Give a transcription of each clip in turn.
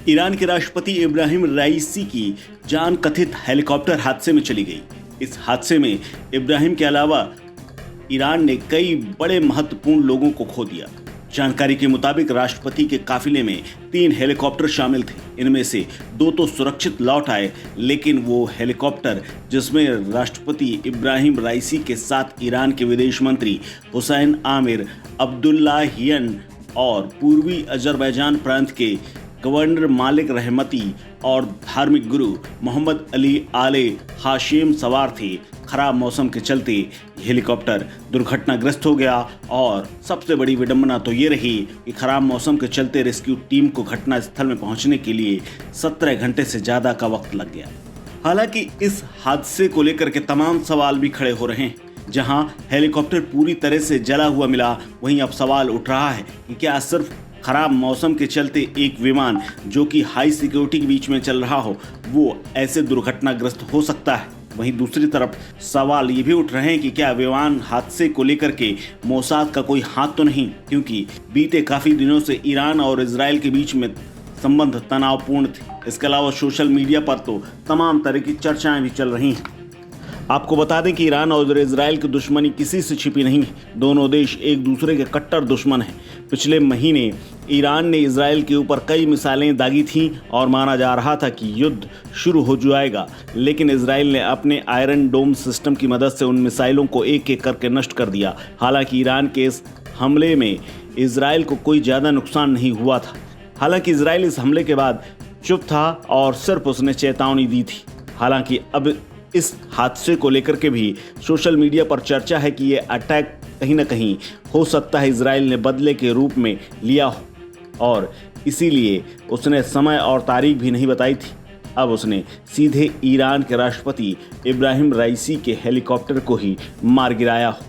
Iran के राष्ट्रपति इब्राहिम राइसी की जान कथित हेलीकॉप्टर हादसे में चली गई। इस हादसे में इब्राहिम के अलावा ईरान ने कई बड़े महत्वपूर्ण लोगों को खो दिया। जानकारी के मुताबिक राष्ट्रपति के काफिले में 3 हेलीकॉप्टर शामिल थे। इनमें से 2 तो सुरक्षित लौट आए, लेकिन वो हेलीकॉप्टर जिसमें राष्ट्रपति इब्राहिम राइसी के साथ ईरान के विदेश मंत्री हुसैन आमिर अब्दुल्लाहियन और पूर्वी अजरबैजान प्रांत के गवर्नर मालिक रहमती और धार्मिक गुरु मोहम्मद अली आले हाशिम सवार थे, खराब मौसम के चलते हेलीकॉप्टर दुर्घटनाग्रस्त हो गया। और सबसे बड़ी विडंबना तो ये रही कि खराब मौसम के चलते रेस्क्यू टीम को घटनास्थल में पहुंचने के लिए 17 घंटे से ज़्यादा का वक्त लग गया। हालांकि इस हादसे को लेकर के तमाम सवाल भी खड़े हो रहे हैं। जहां हेलीकॉप्टर पूरी तरह से जला हुआ मिला, वहीं अब सवाल उठ रहा है कि क्या सिर्फ खराब मौसम के चलते एक विमान जो कि हाई सिक्योरिटी के बीच में चल रहा हो, वो ऐसे दुर्घटनाग्रस्त हो सकता है। वहीं दूसरी तरफ सवाल ये भी उठ रहे हैं कि क्या विमान हादसे को लेकर के मोसाद का कोई हाथ तो नहीं, क्योंकि बीते काफी दिनों से ईरान और इजराइल के बीच में संबंध तनावपूर्ण थे। इसके अलावा सोशल मीडिया पर तो तमाम तरह की चर्चाएं भी चल रही हैं। आपको बता दें कि ईरान और इजराइल की दुश्मनी किसी से छिपी नहीं है। दोनों देश एक दूसरे के कट्टर दुश्मन हैं। पिछले महीने ईरान ने इजराइल के ऊपर कई मिसाइलें दागी थीं और माना जा रहा था कि युद्ध शुरू हो जाएगा, लेकिन इजराइल ने अपने आयरन डोम सिस्टम की मदद से उन मिसाइलों को एक एक करके नष्ट कर दिया। हालांकि ईरान के इस हमले में इजराइल को कोई ज़्यादा नुकसान नहीं हुआ था। हालांकि इजराइल इस हमले के बाद चुप था और सिर्फ उसने चेतावनी दी थी। हालांकि अब इस हादसे को लेकर के भी सोशल मीडिया पर चर्चा है कि ये अटैक कहीं ना कहीं हो सकता है इजराइल ने बदले के रूप में लिया हो, और इसीलिए उसने समय और तारीख भी नहीं बताई थी। अब उसने सीधे ईरान के राष्ट्रपति इब्राहिम राइसी के हेलीकॉप्टर को ही मार गिराया हो।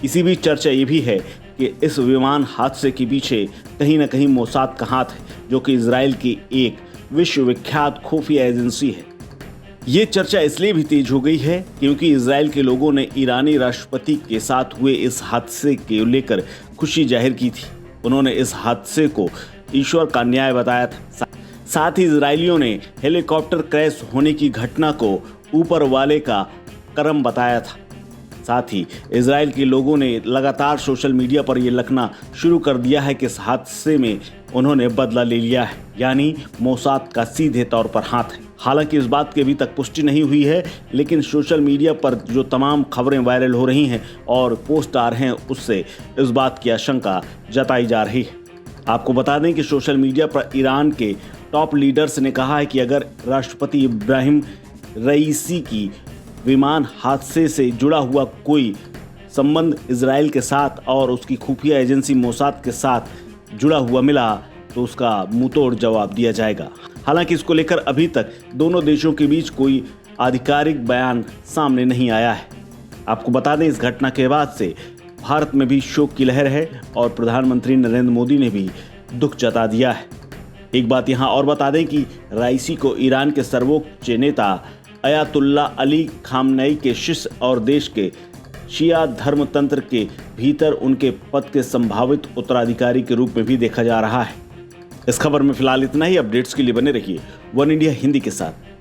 इसी बीच चर्चा ये भी है कि इस विमान हादसे के पीछे कहीं ना कहीं मोसाद का हाथ है, जो कि इजराइल की एक विश्वविख्यात खुफिया एजेंसी है। ये चर्चा इसलिए भी तेज हो गई है क्योंकि इजराइल के लोगों ने ईरानी राष्ट्रपति के साथ हुए इस हादसे के लेकर खुशी जाहिर की थी। उन्होंने इस हादसे को ईश्वर का न्याय बताया था। साथ ही इजरायलियों ने हेलीकॉप्टर क्रैश होने की घटना को ऊपर वाले का करम बताया था। साथ ही इजराइल के लोगों ने लगातार सोशल मीडिया पर यह लिखना शुरू कर दिया है कि इस हादसे में उन्होंने बदला ले लिया है, यानी मोसाद का सीधे तौर पर हाथ है। हालांकि इस बात की अभी तक पुष्टि नहीं हुई है, लेकिन सोशल मीडिया पर जो तमाम खबरें वायरल हो रही हैं और पोस्ट आ रहे हैं, उससे इस बात की आशंका जताई जा रही है। आपको बता दें कि सोशल मीडिया पर ईरान के टॉप लीडर्स ने कहा है कि अगर राष्ट्रपति इब्राहिम रईसी की विमान हादसे से जुड़ा हुआ कोई संबंध इजराइल के साथ और उसकी खुफिया एजेंसी मोसाद के साथ जुड़ा हुआ मिला तो उसका मुंहतोड़ जवाब दिया जाएगा। हालांकि इसको लेकर अभी तक दोनों देशों के बीच कोई आधिकारिक बयान सामने नहीं आया है। आपको बता दें, इस घटना के बाद से भारत में भी शोक की लहर है और प्रधानमंत्री नरेंद्र मोदी ने भी दुख जता दिया है। एक बात यहाँ और बता दें कि राइसी को ईरान के सर्वोच्च नेता अयातुल्ला अली खामनेई के शिष्य और देश के शिया धर्मतंत्र के भीतर उनके पद के संभावित उत्तराधिकारी के रूप में भी देखा जा रहा है। इस खबर में फिलहाल इतना ही। अपडेट्स के लिए बने रहिए वन इंडिया हिंदी के साथ।